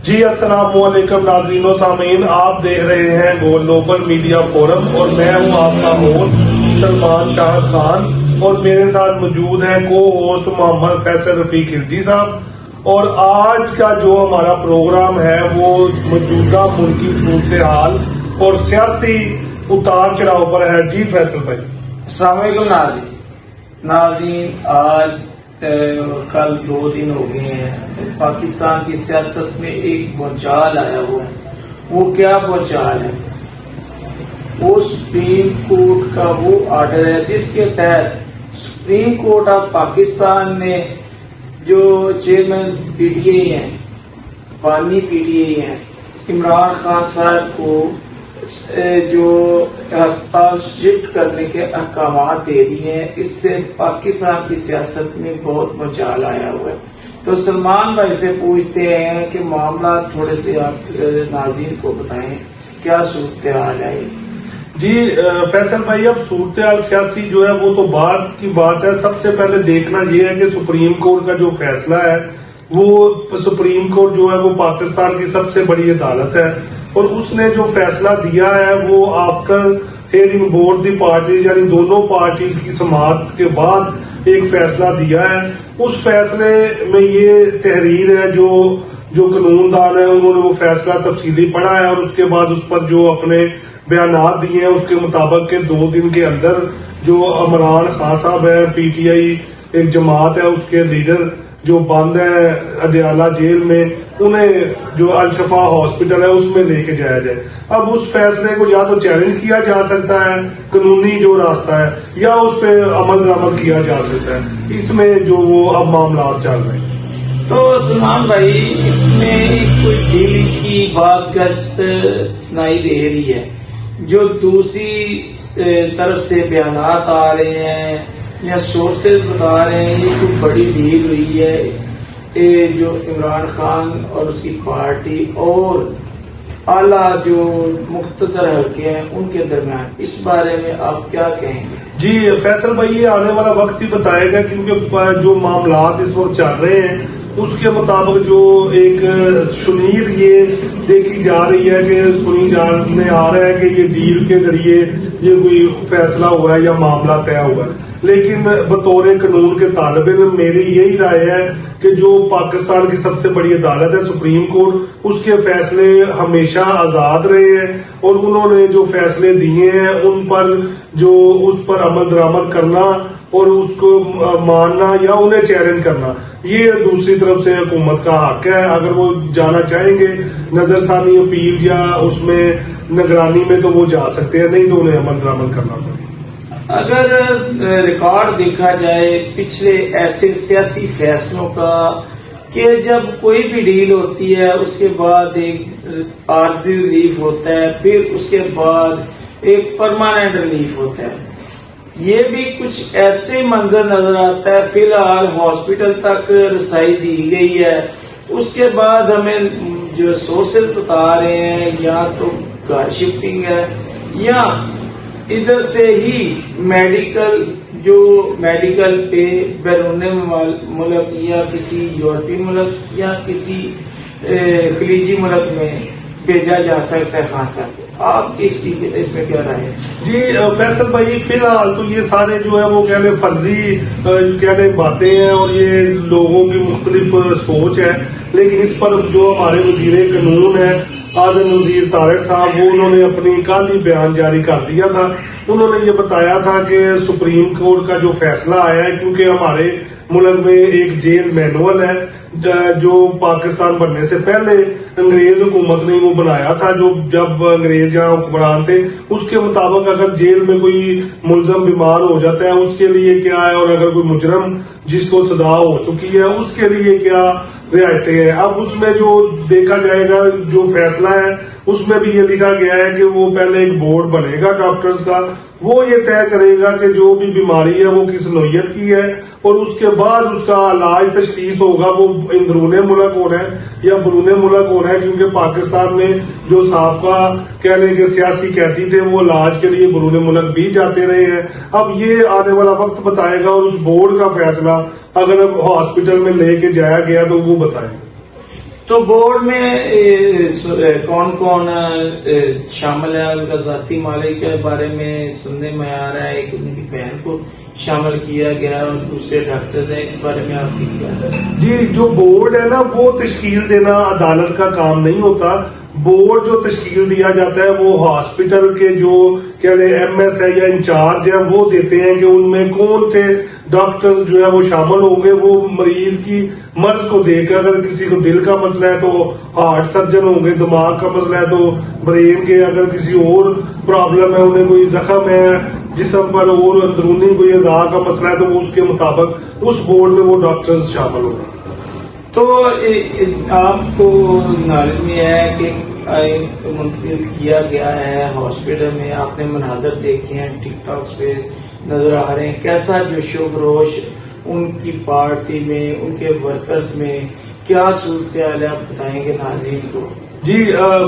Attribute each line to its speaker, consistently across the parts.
Speaker 1: جی السلام علیکم ناظرین و سامعین، آپ دیکھ رہے ہیں گلوبل میڈیا فورم اور میں ہوں آپ کا ہوسٹ سلمان شاہ خان اور میرے ساتھ موجود ہیں کو ہوسٹ محمد فیصل رفیق خلجی صاحب۔ اور آج کا جو ہمارا پروگرام ہے وہ موجودہ ملکی صورتحال اور سیاسی اتار چڑھاؤ پر ہے۔ جی فیصل بھائی۔
Speaker 2: السلام علیکم ناظرین، آج کل 2 دن ہو گئے ہیں پاکستان کی سیاست میں ایک بھونچال آیا ہوا ہے۔ وہ کیا بھونچال ہے؟ وہ سپریم کورٹ کا وہ آرڈر ہے جس کے تحت سپریم کورٹ آف پاکستان نے جو چیئرمین پی ٹی آئی ہیں، بانی پی ٹی آئی ہیں، عمران خان صاحب کو جو ہسپتال شفٹ کرنے کے احکامات دے دیے ہیں، اس سے پاکستان کی سیاست میں بہت بھونچال آیا ہوا ہے۔ تو سلمان بھائی سے پوچھتے ہیں کہ معاملات تھوڑے سے آپ ناظرین کو بتائیں، کیا صورتحال ہے؟
Speaker 1: جی فیصل بھائی، اب صورتحال سیاسی جو ہے وہ تو بعد کی بات ہے۔ سب سے پہلے دیکھنا یہ ہے کہ سپریم کورٹ کا جو فیصلہ ہے، وہ سپریم کورٹ جو ہے وہ پاکستان کی سب سے بڑی عدالت ہے اور اس نے جو فیصلہ دیا ہے وہ after hearing board the parties, یعنی دونوں پارٹیز کی سماعت کے بعد ایک فیصلہ دیا ہے۔ اس فیصلے میں یہ تحریر ہے جو قانون دان ہے انہوں نے وہ فیصلہ تفصیلی پڑھا ہے اور اس کے بعد اس پر جو اپنے بیانات دیے ہیں اس کے مطابق کہ 2 دن کے اندر جو عمران خان صاحب ہے، پی ٹی آئی ایک جماعت ہے، اس کے لیڈر جو بند ہیں اڈیالہ جیل میں، انہیں جو الشفا ہاسپٹل ہے اس میں لے کے جایا جائے۔ اب اس فیصلے کو یا تو چیلنج کیا جا سکتا ہے، قانونی جو راستہ ہے، یا اس پہ عمل درآمد کیا جا سکتا ہے۔ اس میں جو وہ اب معاملات چل رہے ہیں۔
Speaker 2: تو سلمان بھائی، اس میں کوئی ڈیل کی بات گشت سنائی دے رہی ہے، جو دوسری طرف سے بیانات آ رہے ہیں یا سورسز بتا رہے ہیں یہ کوئی بڑی ڈیل ہوئی ہے جو عمران خان اور اس کی پارٹی اور اعلیٰ جو مقتدر حلقے ہیں ان کے درمیان۔ اس بارے میں آپ کیا کہیں گے؟
Speaker 1: جی فیصل بھائی، یہ آنے والا وقت ہی بتائے گا، کیونکہ جو معاملات اس وقت چل رہے ہیں اس کے مطابق جو ایک شنید یہ دیکھی جا رہی ہے کہ سنی جانے آ رہا ہے کہ یہ ڈیل کے ذریعے یہ کوئی فیصلہ ہوا ہے یا معاملہ طے ہوا ہے۔ لیکن بطور قانون کے طالب علم میری یہی رائے ہے کہ جو پاکستان کی سب سے بڑی عدالت ہے سپریم کورٹ، اس کے فیصلے ہمیشہ آزاد رہے ہیں اور انہوں نے جو فیصلے دیے ہیں ان پر جو اس پر عمل درآمد کرنا اور اس کو ماننا یا انہیں چیلنج کرنا، یہ دوسری طرف سے حکومت کا حق ہے۔ اگر وہ جانا چاہیں گے نظر ثانی اپیل یا اس میں نگرانی میں تو وہ جا سکتے ہیں، نہیں تو انہیں عمل درآمد کرنا پڑے۔
Speaker 2: اگر ریکارڈ دیکھا جائے پچھلے ایسے سیاسی فیصلوں کا کہ جب کوئی بھی ڈیل ہوتی ہے اس کے بعد ایک عارضی ریلیف ہوتا ہے، پھر اس کے بعد ایک پرماننٹ ریلیف ہوتا ہے، یہ بھی کچھ ایسے منظر نظر آتا ہے۔ فی الحال ہاسپٹل تک رسائی دی گئی ہے، اس کے بعد ہمیں جو سورسز بتا رہے ہیں یا تو گھر شفٹنگ ہے یا ادھر سے ہی میڈیکل پہ بیرون ملک یا کسی یورپی ملک یا کسی خلیجی ملک میں بھیجا جا سکتا ہے۔ خان صاحب، آپ اس میں کیا رائے ہے؟
Speaker 1: جی فیصل بھائی، فی الحال تو یہ سارے جو ہے وہ کہنے فرضی کہنے باتیں ہیں اور یہ لوگوں کی مختلف سوچ ہے، لیکن اس پر جو ہمارے وزیر قانون ہیں اعظم وزیر طارق صاحب، وہ انہوں نے اپنی کل ہی بیان جاری کر دیا تھا۔ انہوں نے یہ بتایا تھا کہ سپریم کورٹ کا جو فیصلہ آیا ہے، کیونکہ ہمارے ملک میں ایک جیل مینول ہے جو پاکستان بننے سے پہلے انگریز حکومت نے وہ بنایا تھا، جو جب انگریز یہاں حکمران تھے اس کے مطابق اگر جیل میں کوئی ملزم بیمار ہو جاتا ہے اس کے لیے کیا ہے، اور اگر کوئی مجرم جس کو سزا ہو چکی ہے اس کے لیے کیا رعایتیں ہیں۔ اب اس میں جو دیکھا جائے گا جو فیصلہ ہے اس میں بھی یہ لکھا گیا ہے کہ وہ پہلے ایک بورڈ بنے گا ڈاکٹرز کا، وہ یہ طے کرے گا کہ جو بھی بیماری ہے وہ کس نوعیت کی ہے اور اس کے بعد اس کا علاج تشخیص ہوگا وہ اندرون ملک ہونا ہے یا بیرون ملک ہونا ہے، کیونکہ پاکستان میں جو سابقہ کہنے کے سیاسی قیدی تھے وہ علاج کے لیے بیرون ملک بھی جاتے رہے ہیں۔ اب یہ آنے والا وقت بتائے گا، اور اس بورڈ کا فیصلہ اگر اب ہاسپٹل میں لے کے جایا گیا تو وہ بتائے گا۔
Speaker 2: تو بورڈ میں کون کون شامل ہے؟ ان کا ذاتی مالک کے بارے میں سننے میں آ رہا ہے کہ ان کی بہن کو شامل کیا گیا اور دوسرے ڈاکٹرز ہیں، اس بارے میں آپ کی کیا ہے؟
Speaker 1: جی جو بورڈ ہے نا وہ تشکیل دینا عدالت کا کام نہیں ہوتا. بورڈ جو تشکیل دیا جاتا ہے وہ ہاسپٹل کے جو کیا ایم ایس ہے یا انچارج ہے وہ دیتے ہیں کہ ان میں کون سے ڈاکٹرز جو ہے وہ شامل ہوں گے. وہ مریض کی مرض کو دیکھ کر اگر کسی کو دل کا مسئلہ ہے تو ہارٹ سرجن ہوں گے، دماغ کا مسئلہ ہے تو برین کے، اگر کسی اور پرابلم ہے، انہیں کوئی زخم ہے جسم پر اور اندرونی کوئی اعضاء کا مسئلہ ہے تو وہ اس کے مطابق اس بورڈ میں وہ ڈاکٹرز شامل ہوں گے.
Speaker 2: تو آپ کو نالج میں ہے کہ منتقل کیا گیا ہے ہاسپٹل میں، آپ نے مناظر دیکھے ہیں، ٹک ٹاکس پہ نظر آ رہے ہیں، کیسا جوش و خروش ان کی پارٹی میں، ان کے ورکرز میں کیا صورتحال ہے، آپ بتائیں گے ناظرین کو؟
Speaker 1: جی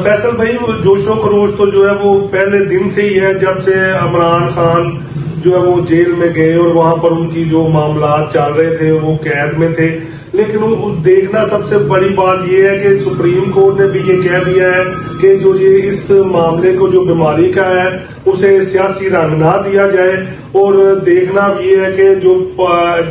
Speaker 1: فیصل بھائی، جوش و خروش تو جو ہے وہ پہلے دن سے ہی ہے، جب سے عمران خان جو ہے وہ جیل میں گئے اور وہاں پر ان کی جو معاملات چل رہے تھے وہ قید میں تھے. لیکن دیکھنا سب سے بڑی بات یہ ہے کہ سپریم کورٹ نے بھی یہ کہہ دیا ہے کہ جو یہ اس معاملے کو جو بیماری کا ہے اسے سیاسی رنگ نہ دیا جائے. اور دیکھنا بھی یہ ہے کہ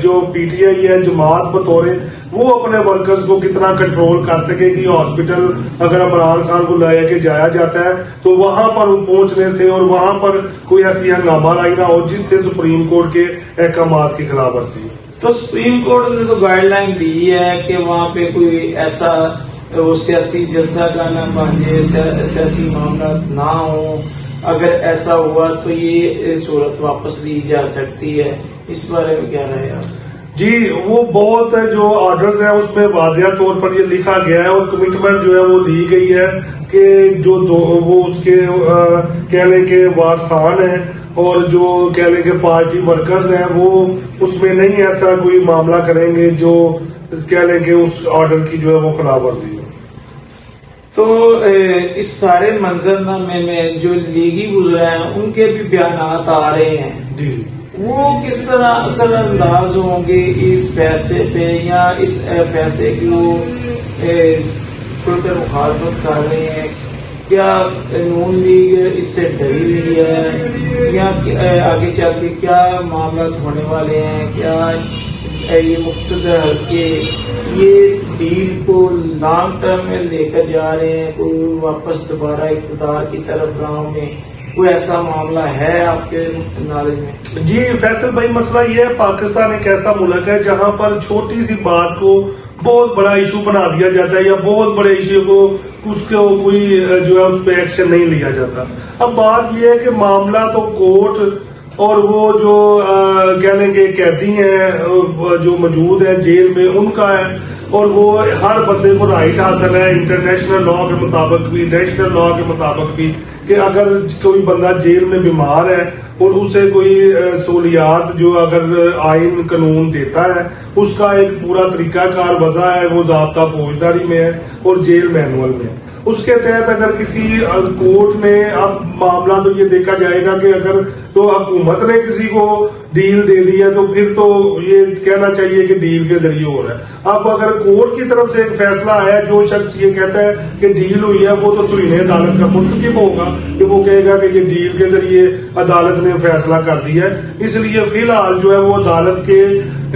Speaker 1: جو پی ٹی آئی ہے جماعت بطور وہ اپنے ورکرز کو کتنا کنٹرول کر سکے کہ ہاسپٹل اگر عمران خان کو لے کے جایا جاتا ہے تو وہاں پر پہنچنے سے اور وہاں پر کوئی ایسی ہنگامہ لائی نہ ہو جس سے سپریم کورٹ کے احکامات کی خلاف ورزی ہو.
Speaker 2: تو سپریم کورٹ نے تو گائیڈ لائن دی ہے کہ وہاں پہ کوئی ایسا وہ سیاسی جلسہ کا نہ بن جائے، سیاسی معاملات نہ ہوں. اگر ایسا ہوا تو یہ صورت واپس لی جا سکتی ہے، اس بارے میں کیا رہے آپ؟
Speaker 1: جی وہ بہت جو آرڈرز ہیں اس میں واضح طور پر یہ لکھا گیا ہے اور کمٹمنٹ جو ہے وہ لی گئی ہے کہ جو وہ اس کے کہہ لیں کہ وارثان ہیں اور جو کہہ لیں کہ پارٹی ورکرز ہیں وہ اس میں نہیں ایسا کوئی معاملہ کریں گے جو کہہ لیں کہ اس آرڈر کی جو ہے وہ خلاف ورزی ہو.
Speaker 2: تو اس سارے منظرنامے میں جو لیگی گزرے ہیں ان کے بھی بیانات آ رہے ہیں،
Speaker 1: جی
Speaker 2: وہ کس طرح اثر انداز ہوں گے اس فیصلے پہ، یا اس فیصلے کی وہ کھل کر مخالفت کر رہے ہیں؟ کیا نون لیگ اس سے ڈری ہوئی ہے یا آگے چل کے کیا معاملات ہونے والے ہیں؟ کیا یہ مقتدر حلقے یہ ڈیل کو لانگ ٹرم میں لے کر جا رہے ہیں، کوئی واپس دوبارہ اقتدار کی طرف راہوں میں کوئی ایسا معاملہ ہے آپ کے نالج میں؟
Speaker 1: جی فیصل بھائی، مسئلہ یہ ہے پاکستان ایک ایسا ملک ہے جہاں پر چھوٹی سی بات کو بہت بڑا ایشو بنا دیا جاتا ہے یا بہت بڑے ایشو کو اس کو کوئی جو ہے اس پہ ایکشن نہیں لیا جاتا. اب بات یہ ہے کہ معاملہ تو کورٹ اور وہ جو کہہ لیں کہ قیدی ہیں جو موجود ہیں جیل میں ان کا ہے، اور وہ ہر بندے کو رائٹ حاصل ہے انٹرنیشنل لا کے مطابق بھی، نیشنل لا کے مطابق بھی، کہ اگر کوئی بندہ جیل میں بیمار ہے اور اسے کوئی سہولیات جو اگر آئین قانون دیتا ہے اس کا ایک پورا طریقہ کار وضع ہے، وہ ضابطہ فوجداری میں ہے اور جیل مینول میں ہے. اس کے تحت اگر کسی کورٹ نے اب معاملہ تو یہ دیکھا جائے گا کہ اگر تو حکومت نے کسی کو ڈیل دے دی ہے تو پھر تو یہ کہنا چاہیے کہ ڈیل کے ذریعے ہو رہا ہے. اب اگر کورٹ کی طرف سے ایک فیصلہ ہے، جو شخص یہ کہتا ہے کہ ڈیل ہوئی ہے وہ تو توہین عدالت کا مرتکب ہوگا کہ وہ کہے گا کہ یہ ڈیل کے ذریعے عدالت نے فیصلہ کر دیا ہے. اس لیے فی الحال جو ہے وہ عدالت کے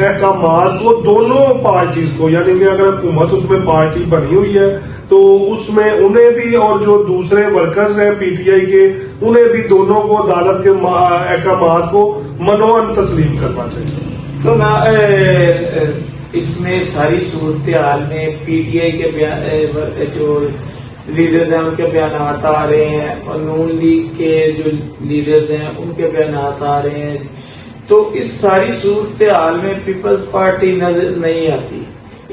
Speaker 1: احکامات کو دونوں پارٹیز کو، یعنی کہ اگر حکومت اس میں پارٹی بنی ہوئی ہے تو اس میں انہیں بھی اور جو دوسرے ورکرز ہیں پی ٹی آئی کے انہیں بھی دونوں کو عدالت کے احکامات کو منوعاً تسلیم کرنا چاہیے.
Speaker 2: تو اس میں ساری صورتحال میں پی ٹی آئی کے جو لیڈرز ہیں ان کے بیانات آ رہے ہیں اور نون لیگ کے جو لیڈرز ہیں ان کے بیانات آ رہے ہیں، تو اس ساری صورتحال میں پیپلز پارٹی نظر نہیں آتی.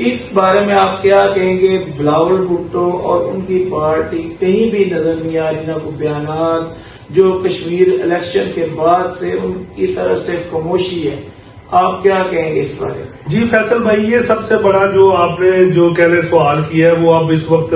Speaker 2: اس بارے میں آپ کیا کہیں گے؟ بلاول بھٹو اور ان کی پارٹی کہیں بھی نظر نہیں آ رہی، نہ کوئی بیانات. جو کشمیر الیکشن کے بعد سے ان کی طرف سے خاموشی ہے، آپ کیا کہیں گے اس بارے میں؟
Speaker 1: جی فیصل بھائی، یہ سب سے بڑا جو آپ نے جو کہہ لے سوال کیا ہے وہ اب اس وقت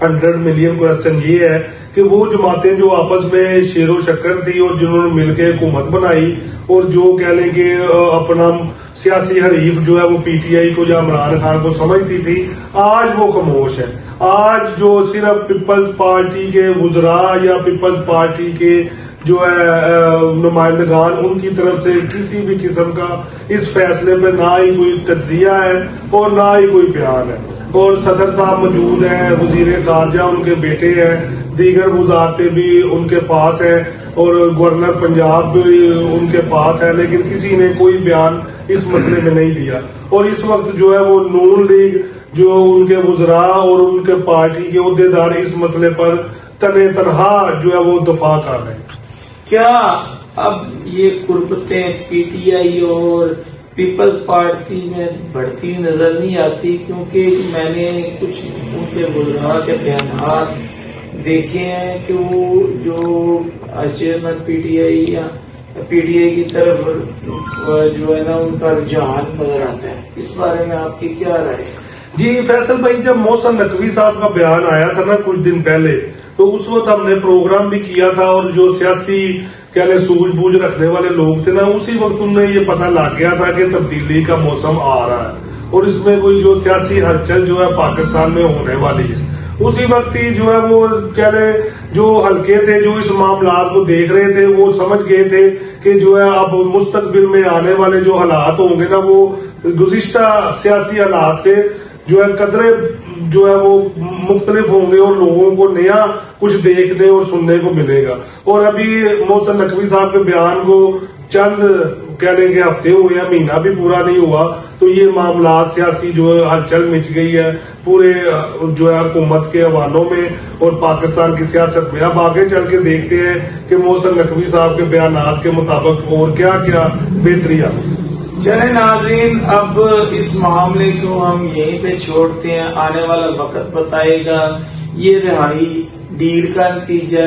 Speaker 1: 100 ملین کوسچن یہ ہے کہ وہ جماعتیں جو آپس میں شیر و شکر تھی اور جنہوں نے مل کے حکومت بنائی اور جو کہہ لیں کہ اپنا سیاسی حریف جو ہے وہ پی ٹی آئی کو یا عمران خان کو سمجھتی تھی، آج وہ خاموش ہے. آج جو صرف پیپلز پارٹی کے وزراء یا پیپلز پارٹی کے جو ہے نمائندگان، ان کی طرف سے کسی بھی قسم کا اس فیصلے پہ نہ ہی کوئی تجزیہ ہے اور نہ ہی کوئی بیان ہے. اور صدر صاحب موجود ہیں، وزیر خارجہ ان کے بیٹے ہیں، دیگر وزارتیں بھی ان کے پاس ہیں اور گورنر پنجاب بھی ان کے پاس ہے، لیکن کسی نے کوئی بیان اس مسئلے میں نہیں دیا. اور اس وقت جو ہے وہ نون لیگ جو ان کے وزراء اور ان کے پارٹی کے عہدیدار اس مسئلے پر تنہا جو ہے وہ دفاع کر رہے ہیں.
Speaker 2: کیا اب یہ قربتیں پی ٹی آئی اور پیپلز پارٹی میں بڑھتی نظر نہیں آتی؟ کیونکہ میں نے کچھ ان کے وزراء کے بیانات دیکھے ہیں کہ وہ جو چیئرمین پی ٹی آئی یا پی ٹی آئی کی طرف جو ہے نا ان کا رجحان نظر آتا ہے. اس بارے میں آپ کی کیا رائے؟
Speaker 1: جی فیصل بھائی، جب محسن نقوی صاحب کا بیان آیا تھا نا کچھ دن پہلے، تو اس وقت ہم نے پروگرام بھی کیا تھا اور جو سیاسی کہنے سوجھ بوجھ رکھنے والے لوگ تھے نا، اسی وقت انہیں یہ پتہ لگ گیا تھا کہ تبدیلی کا موسم آ رہا ہے اور اس میں کوئی جو سیاسی ہلچل جو ہے پاکستان میں ہونے والی ہے. اسی وقت ہی جو ہے وہ کہنے جو حلقے تھے جو اس معاملات کو دیکھ رہے تھے وہ سمجھ گئے تھے کہ جو ہے اب مستقبل میں آنے والے جو حالات ہوں گے نا وہ گزشتہ سیاسی حالات سے جو ہے قدرے جو ہے وہ مختلف ہوں گے اور لوگوں کو نیا کچھ دیکھنے اور سننے کو ملے گا. اور ابھی محسن نقوی صاحب کے بیان کو چند کہہ لیں کہ ہفتے ہوئے ہیں، مہینہ بھی پورا نہیں ہوا، تو یہ معاملات سیاسی جو ہے ہلچل مچ گئی ہے پورے جو ہے حکومت کے حوالوں میں اور پاکستان کی سیاست میں. اب آگے چل کے دیکھتے ہیں کہ محسن نقوی صاحب کے بیانات کے مطابق اور کیا کیا بہتری آ.
Speaker 2: چلے ناظرین، اب اس معاملے کو ہم یہیں پہ چھوڑتے ہیں. آنے والا وقت بتائے گا یہ رہائی ڈیل کا نتیجہ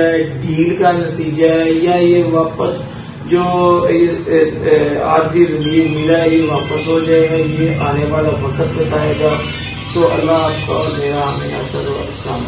Speaker 2: ہے یا یہ واپس جو عارضی ریلیف ملا ہے یہ واپس ہو جائے گا. یہ آنے والا وقت بتائے گا. تو اللہ آپ کا اور میرا ہمیں نصر و السلام.